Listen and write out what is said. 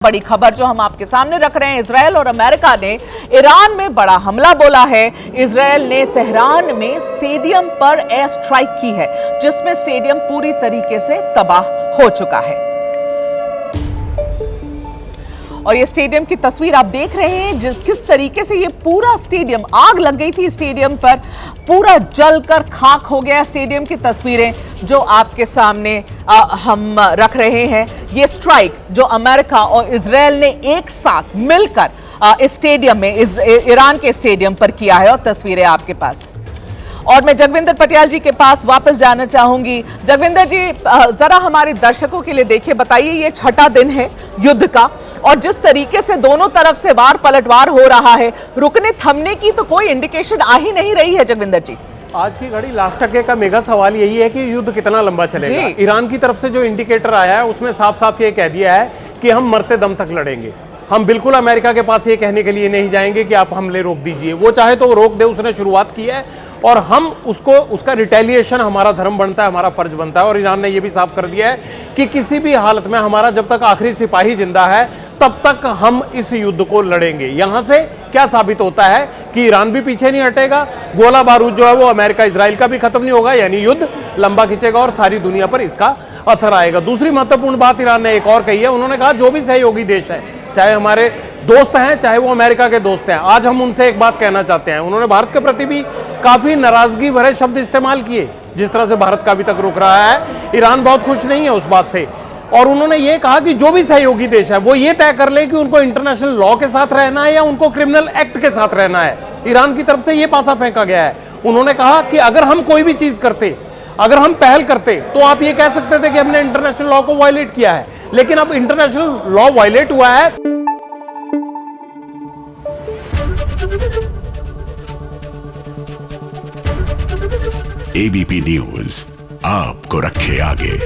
बड़ी खबर जो हम आपके सामने रख रहे हैं, इजरायल और अमेरिका ने ईरान में बड़ा हमला बोला है। इजरायल ने तेहरान में स्टेडियम पर एयर स्ट्राइक की है, जिसमें स्टेडियम पूरी तरीके से तबाह हो चुका है। और ये स्टेडियम की तस्वीर आप देख रहे हैं, किस तरीके से ये पूरा स्टेडियम, आग लग गई थी स्टेडियम पर, पूरा जलकर खाक हो गया। स्टेडियम की तस्वीरें जो आपके सामने हम रख रहे हैं, ये स्ट्राइक जो अमेरिका और इजरायल ने एक साथ मिलकर इस स्टेडियम में, इस ईरान के स्टेडियम पर किया है। और तस्वीरें आपके पास। और मैं जगविंदर पटियाल जी के पास वापस जाना चाहूंगी। जगविंदर जी, जरा हमारे दर्शकों के लिए देखिए, बताइए, ये छठा दिन है युद्ध का और जिस तरीके से दोनों तरफ से वार पलटवार हो रहा है, रुकने थमने की तो कोई इंडिकेशन आ ही नहीं रही है। जगविंदर जी, आज की घड़ी लाख टके का मेगा सवाल यही है कि युद्ध कितना लंबा चलेगा। ईरान की तरफ से जो इंडिकेटर आया है उसमें साफ साफ ये कह दिया है कि हम मरते दम तक लड़ेंगे। हम बिल्कुल अमेरिका के पास ये कहने के लिए नहीं जाएंगे कि आप हमले रोक दीजिए। वो चाहे तो वो रोक दे, उसने शुरुआत की है और हम उसका रिटेलिएशन हमारा धर्म बनता है, हमारा फर्ज बनता है। और ईरान ने यह भी साफ कर दिया है कि किसी भी हालत में हमारा जब तक आखिरी सिपाही जिंदा है तब तक हम इस युद्ध को लड़ेंगे। यहां से क्या साबित होता है कि ईरान भी पीछे नहीं हटेगा, गोला बारूद जो है वो अमेरिका इजराइल का भी खत्म नहीं होगा, यानी युद्ध लंबा खिंचेगा और सारी दुनिया पर इसका असर आएगा। दूसरी महत्वपूर्ण बात ईरान ने एक और कही है। उन्होंने कहा जो भी सहयोगी देश है, चाहे हमारे दोस्त हैं चाहे वो अमेरिका के दोस्त हैं, आज हम उनसे एक बात कहना चाहते हैं। उन्होंने भारत के प्रति भी काफी नाराजगी भरे शब्द इस्तेमाल किए, जिस तरह से भारत का अभी तक रुक रहा है। ईरान बहुत खुश नहीं है उस बात से। और उन्होंने ये कहा कि जो भी सहयोगी देश है वो ये तय कर ले कि उनको इंटरनेशनल लॉ के साथ रहना है या उनको क्रिमिनल एक्ट के साथ रहना है। ईरान की तरफ से ये पासा फेंका गया है। उन्होंने कहा कि अगर हम कोई भी चीज करते, अगर हम पहल करते, तो आप ये कह सकते थे कि हमने इंटरनेशनल लॉ को वायलेट किया है, लेकिन अब इंटरनेशनल लॉ वायलेट हुआ है। एबीपी न्यूज आपको रखे आगे।